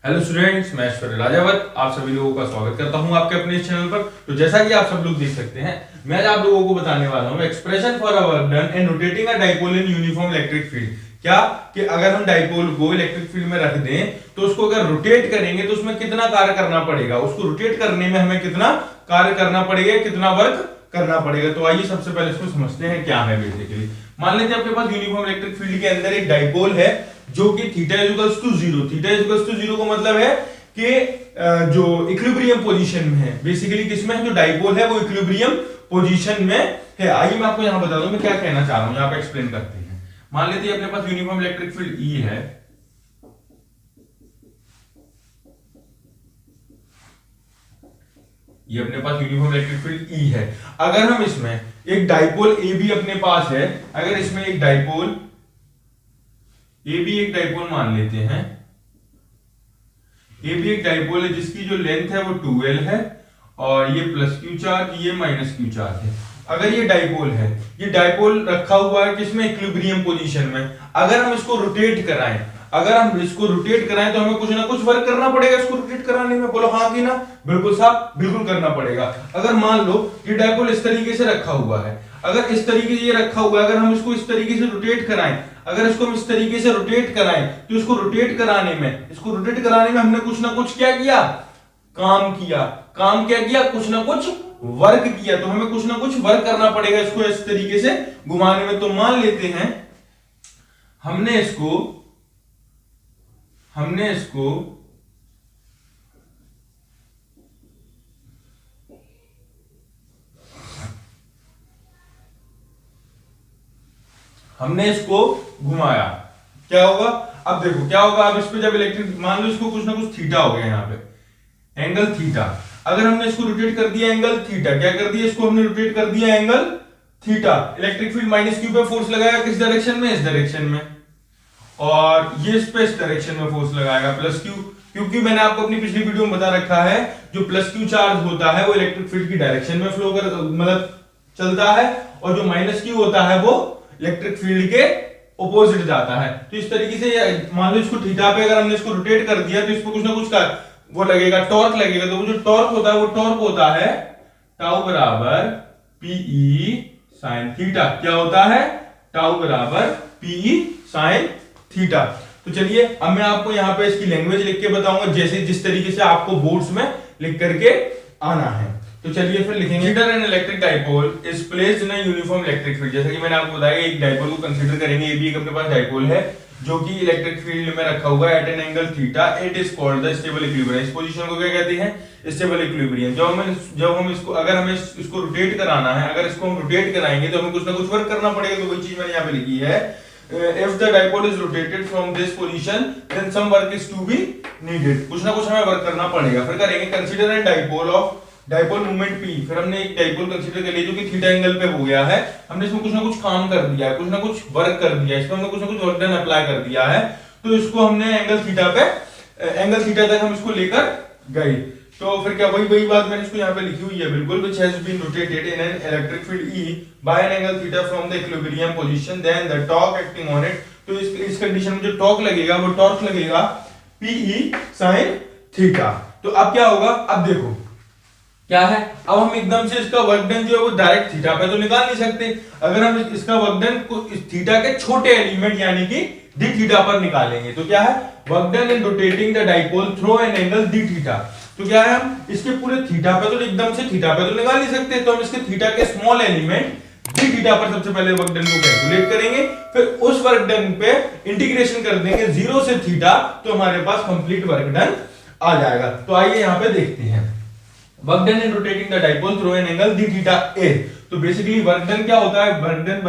Hello students, मैं ऐश्वर्य राजावत आप सभी लोगों का स्वागत करता हूं आपके अपने इस चैनल पर। तो जैसा कि आप सब लोग देख सकते हैं, मैं आज आप लोगों को बताने वाला हूं expression for a work done in rotating a dipole in uniform electric field. क्या कि अगर हम डाइपोल को इलेक्ट्रिक फील्ड में रख दें तो उसको अगर रोटेट करेंगे तो उसमें कितना कार्य करना पड़ेगा, उसको रोटेट करने में हमें कितना कार्य करना पड़ेगा, कितना वर्क करना पड़ेगा। तो आइए सबसे पहले इसको समझते हैं क्या है। बेसिकली मान लीजिए आपके पास यूनिफॉर्म इलेक्ट्रिक फील्ड के अंदर एक डाइपोल है जो कि theta equals to zero. Theta equals to zero का मतलब है कि जो इक्विलिब्रियम पोजीशन में है। बेसिकली किसमें है, जो डाइपोल है वो इक्विलिब्रियम पोजीशन में है। आइए मैं आपको यहां बता दूं मैं क्या कहना चाह रहा हूं, यहां पे एक्सप्लेन करते हैं। मान लेते हैं अपने पास यूनिफॉर्म इलेक्ट्रिक फील्ड ई है, ये अपने पास यूनिफॉर्म इलेक्ट्रिक फील्ड ई है। अगर हम इसमें एक डाइपोल ए भी अपने पास है, अगर इसमें एक डाइपोल ए भी एक डाइपोल मान लेते हैं, ये भी एक डाइपोल है जिसकी जो लेंथ है वो 12 है और ये प्लस क्यू चार्ज, ये माइनस क्यू चार्ज है। अगर ये डाइपोल है, ये डाइपोल रखा हुआ है किसमें, इक्विलिब्रियम पोजीशन में। अगर हम इसको रोटेट कराएं, अगर हम इसको रोटेट कराएं तो हमें कुछ ना कुछ वर्क करना पड़ेगा इसको रोटेट कराने में। बोलो हाँ कि ना? बिल्कुल साहब, बिल्कुल करना पड़ेगा। अगर मान लो ये डाइपोल इस तरीके से रखा हुआ है, अगर इस तरीके से ये रखा हुआ है, अगर हम इसको इस तरीके से रोटेट कराएं, अगर इसको हम इस तरीके से रोटेट कराएं तो इसको रोटेट कराने में हमने कुछ ना कुछ क्या किया, काम किया। काम क्या किया, कुछ ना कुछ वर्क किया। तो हमें कुछ ना कुछ वर्क करना पड़ेगा इसको इस तरीके से घुमाने में। तो मान लेते हैं हमने इसको घुमाया, क्या होगा? अब देखो क्या होगा। अब इस पे जब इलेक्ट्रिक, मान लो इसको कुछ ना कुछ थीटा हो गया, यहाँ पे एंगल थीटा। अगर हमने इसको रोटेट कर दिया एंगल थीटा, क्या कर दिया, इसको हमने रोटेट कर दिया angle theta. Electric field minus Q पे फोर्स लगाएगा किस डायरेक्शन में, इस डायरेक्शन में, और ये इस पे इस डायरेक्शन में फोर्स लगाएगा प्लस क्यू। क्योंकि मैंने आपको अपनी पिछली वीडियो में बता रखा है जो प्लस क्यू चार्ज होता है वो इलेक्ट्रिक फील्ड की डायरेक्शन में फ्लो कर मतलब चलता है, और जो माइनस क्यू होता है वो इलेक्ट्रिक फील्ड के ऑपोजिट जाता है। तो इस तरीके से मान लो इसको थीटा पे अगर हमने इसको रोटेट कर दिया तो इस पर कुछ ना कुछ का वो लगेगा, टॉर्क लगेगा। तो वो जो टॉर्क होता है वो टॉर्क होता है टाउ बराबर पीई साइन थीटा। क्या होता है? टाउ बराबर पीई साइन थीटा। तो चलिए अब मैं आपको यहाँ पे इसकी लैंग्वेज लिख के बताऊंगा, जैसे जिस तरीके से आपको बोर्ड्स में लिख करके आना है। तो चलिए फिर लिखेंगे, consider an electric dipole is placed in a uniform electric field. जैसा कि मैंने आपको बताया एक डाइपोल को कंसीडर करेंगे, ये भी एक अपने पास डाइपोल है जो कि इलेक्ट्रिक फील्ड में रखा हुआ है at an angle theta. It is called the stable equilibrium. इस पोजीशन को क्या कहते हैं? Stable equilibrium. जब हम इसको अगर हमें इसको रोटेट कराना है, अगर इसको हम रोटेट कराएंगे तो हमें कुछ ना कुछ वर्क करना पड़ेगा। तो वही चीज मैंने यहाँ पे लिखी है, if the dipole is rotated from this position then some work is to be needed। कुछ ना कुछ हमें वर्क करना पड़ेगा। फिर करेंगे consider N dipole movement P। फिर हमने एक डाइपोल कंसीडर कर लिया जो कि थीटा एंगल पे हो गया है। हमने इसमें कुछ ना कुछ काम कर दिया है, कुछ ना कुछ वर्क कर दिया है, इसमें हमने कुछ ना कुछ वर्क डन अप्लाई कर दिया है। तो इसको हमने एंगल थीटा तक हम इसको लेकर गए। तो फिर क्या वही बात मैंने इसको यहाँ पे लिखी हुई है बिल्कुल, which has been rotated in an electric field E by an angle theta from the equilibrium position, then the torque acting on it। तो इस कंडीशन में जो टॉर्क लगेगा वो टॉर्क लगेगा PE sin थीटा। तो अब क्या होगा, अब देखो क्या है, अब हम एकदम से इसका वर्क डन जो है वो डायरेक्ट थीटा पे तो निकाल नहीं सकते। अगर हम इसका वर्क डन को इस थीटा के छोटे एलिमेंट यानी कि डी थीटा पर निकालेंगे तो क्या है, work done in rotating the dipole through an angle D theta. तो क्या है, हम इसके पूरे थीटा पे तो एकदम से थीटा पे तो निकाल नहीं सकते। तो हम इसके थीटा के स्मॉल एलिमेंट डी थीटा पर सबसे पहले वर्क डन को कैलकुलेट करेंगे, फिर उस वर्क डन पे इंटीग्रेशन कर देंगे 0 से थीटा, तो हमारे पास कंप्लीट वर्क डन आ जाएगा। तो आइए यहाँ पे देखते हैं, work done in rotating the dipole through an angle D theta a. तो बेसिकली वर्क डन क्या होता है, वर्क डन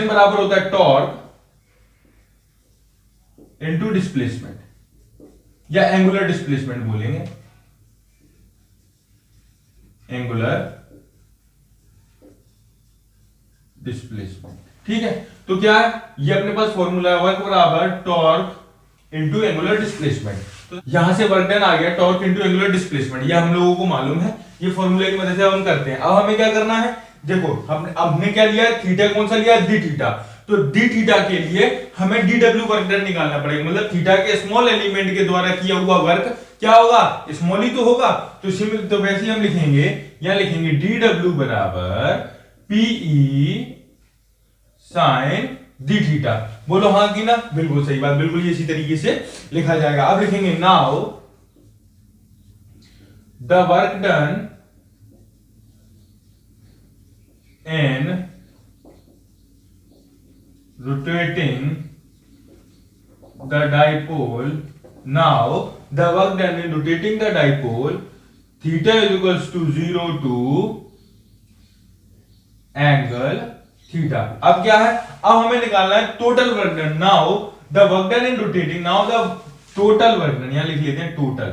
बराबर होता है टॉर्क इनटू डिस्प्लेसमेंट, या एंगुलर डिस्प्लेसमेंट बोलेंगे, एंगुलर डिस्प्लेसमेंट। ठीक है, तो क्या है, ये अपने पास फॉर्मूला है, वर्क बराबर टॉर्क इनटू एंगुलर डिस्प्लेसमेंट। तो यहां से वर्क डन आ गया टॉर्क इनटू एंगुलर डिस्प्लेसमेंट, ये हम लोगों को मालूम है, ये फॉर्मूले की मदद से हम करते हैं। अब हमें क्या करना है, देखो हमने क्या लिया, थीटा कौन सा लिया, डी थीटा। तो डी थीटा के लिए हमें डी डब्ल्यू वर्क डन निकालना पड़ेगा, मतलब थीटा के स्मॉल एलिमेंट के द्वारा किया हुआ वर्क क्या होगा, स्मॉल ही तो होगा। तो सिंपल तो वैसे ही हम लिखेंगे, यहां लिखेंगे डी डब्ल्यू बराबर पीई साइन डी थीटा। बोलो हाँ कि ना, बिल्कुल सही बात, बिल्कुल इसी तरीके से लिखा जाएगा। अब लिखेंगे now the work done in rotating the dipole. Now the work done in rotating the dipole, theta is equals to 0 to angle theta. अब क्या है, अब हमें निकालना है total work done. Now the work done in rotating, now the total work done, यहां लिख लेते हैं total.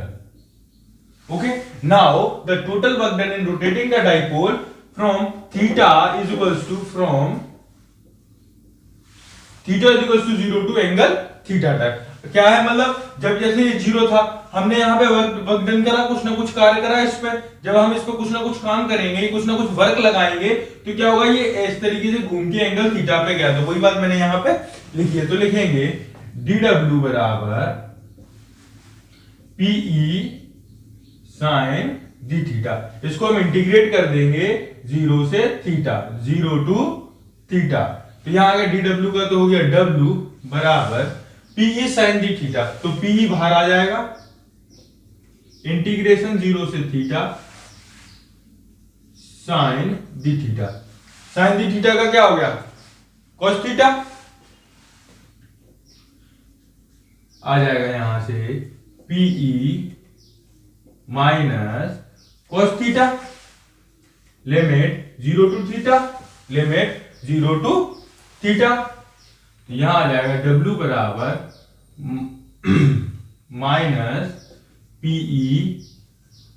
Okay, now the total work done in rotating the dipole from theta is equals to from theta is equals to 0 to angle theta तक। क्या है, मतलब जब जैसे ये 0 था, हमने यहाँ पे वर्क डन करा, कुछ ना कुछ कार्य करा इस पे। जब हम इस पे कुछ ना कुछ काम करेंगे, कुछ ना कुछ वर्क लगाएंगे, तो क्या होगा, ये इस तरीके से घूम के एंगल थीटा पे गया। तो वही बात मैंने यहाँ पे लिखी है। तो लिखेंगे डी डब्ल्यू बराबर पीई साइन डी थीटा। इसको हम इंटीग्रेट कर देंगे 0 से थीटा, 0 टू थीटा। तो यहां आगे डी डब्ल्यू का तो हो गया डब्ल्यू बराबर पीई साइन डी थीटा। तो पीई बाहर आ जाएगा, इंटीग्रेशन 0 से theta sine d theta. Sine d theta का क्या हो गया, कॉस थीटा। आ जाएगा यहां से PE minus cos theta, limit 0 to theta, limit 0 to theta. तो यहां आ जाएगा डब्ल्यू बराबर minus PE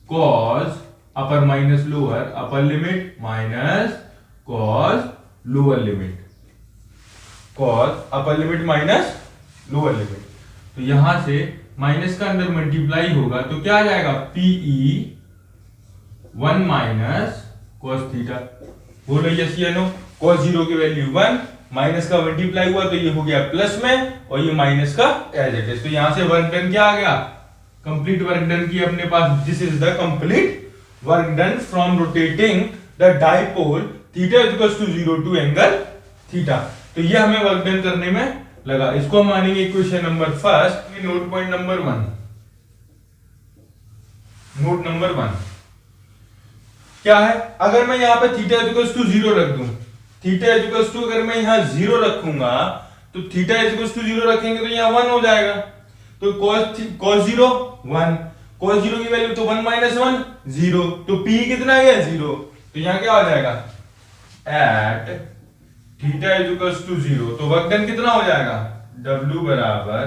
cos upper minus lower, upper limit minus cos lower limit, cos upper limit minus lower limit. तो यहां से माइनस का अंदर मल्टीप्लाई होगा, तो क्या आ जाएगा पीई 1 माइनस कॉस थीटा। बोलो यस या नो। कॉस 0 की वैल्यू 1, माइनस का मल्टीप्लाई हुआ तो ये हो गया प्लस में, और ये माइनस का एज इट इज। तो यहां से वर्क डन क्या आ गया, कंप्लीट वर्क डन की अपने पास। This is the complete work done from rotating the dipole theta is equals to 0 to angle theta. तो ये हमें वर्क डन करने में लगा। इसको हम मानेंगे equation number first. Note point number 1, note number 1 क्या है, अगर मैं यहां पे थीटा इज इक्वल्स टू 0 रख दूं, थीटा इज इक्वल्स टू अगर मैं यहां 0 रखूंगा, तो थीटा इज इक्वल्स टू 0 रखेंगे तो यहां 1 हो जाएगा। तो cos 0 1, cos 0 की वैल्यू तो 1 माइनस 1 0, तो p कितना है 0। तो यहां क्या हो जाएगा, at theta is equals to 0। तो वर्क डन कितना हो जाएगा, w बराबर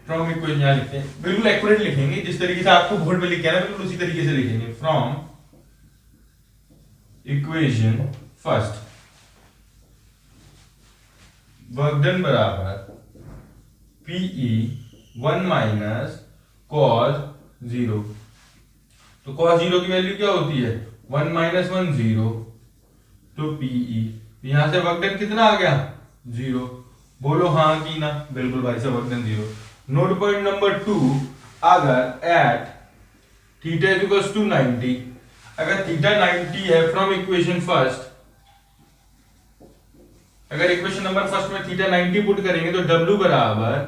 फ्रॉम इक्वेशन, यहां लिखते हैं बिल्कुल एक्यूरेट लिखेंगे, जिस तरीके से आपको बोर्ड पे लिखा है ना बिल्कुल उसी तरीके से लिखेंगे। From equation first work done बराबर पीई 1 माइनस कॉस 0। तो कॉस 0 की वैल्यू क्या होती है, 1 माइनस 1 0, तो पीई। यहां से वर्क डन कितना आ गया 0। बोलो हाँ कि ना, बिल्कुल भाई साहब work done 0। Note point number 2, अगर at theta is equals to 90, अगर थीटा 90 है फ्रॉम इक्वेशन फर्स्ट, अगर इक्वेशन नंबर फर्स्ट में थीटा 90 पुट करेंगे तो w बराबर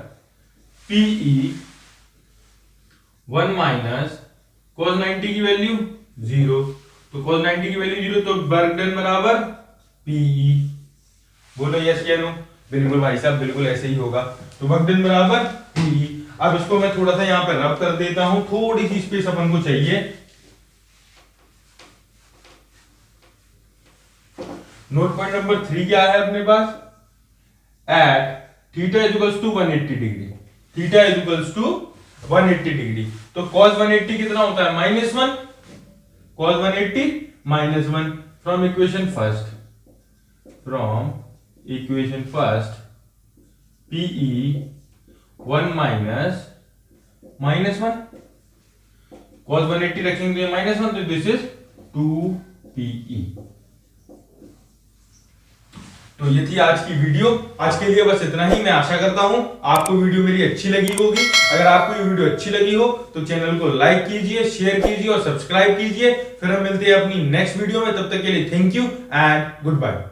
पीई 1 माइनस cos 90 की वैल्यू 0। तो cos 90 की वैल्यू 0, तो वर्क डन बराबर पीई। बोलो यस या नो, बिल्कुल भाई साहब बिल्कुल ऐसे ही होगा। तो वर्क डन बराबर पीई। अब इसको मैं थोड़ा सा यहां पर रब कर देता हूं, थोड़ी सी स्पेस अपन को चाहिए। नोट पॉइंट नंबर 3 क्या है अपने पास, at theta is equals to 180 degree, theta is equals to 180 degree. तो cos 180 कितना होता है, -1, cos 180 -1 from equation first, from equation first PE 1 minus -1, cos 180 रखेंगे -1, तो दिस इज 2 पीई। तो ये थी आज की वीडियो। आज के लिए बस इतना ही। मैं आशा करता हूं आपको वीडियो मेरी अच्छी लगी होगी। अगर आपको ये वीडियो अच्छी लगी हो तो चैनल को लाइक कीजिए, शेयर कीजिए और सब्सक्राइब कीजिए। फिर हम मिलते हैं अपनी नेक्स्ट वीडियो में। तब तक के लिए thank you and good bye.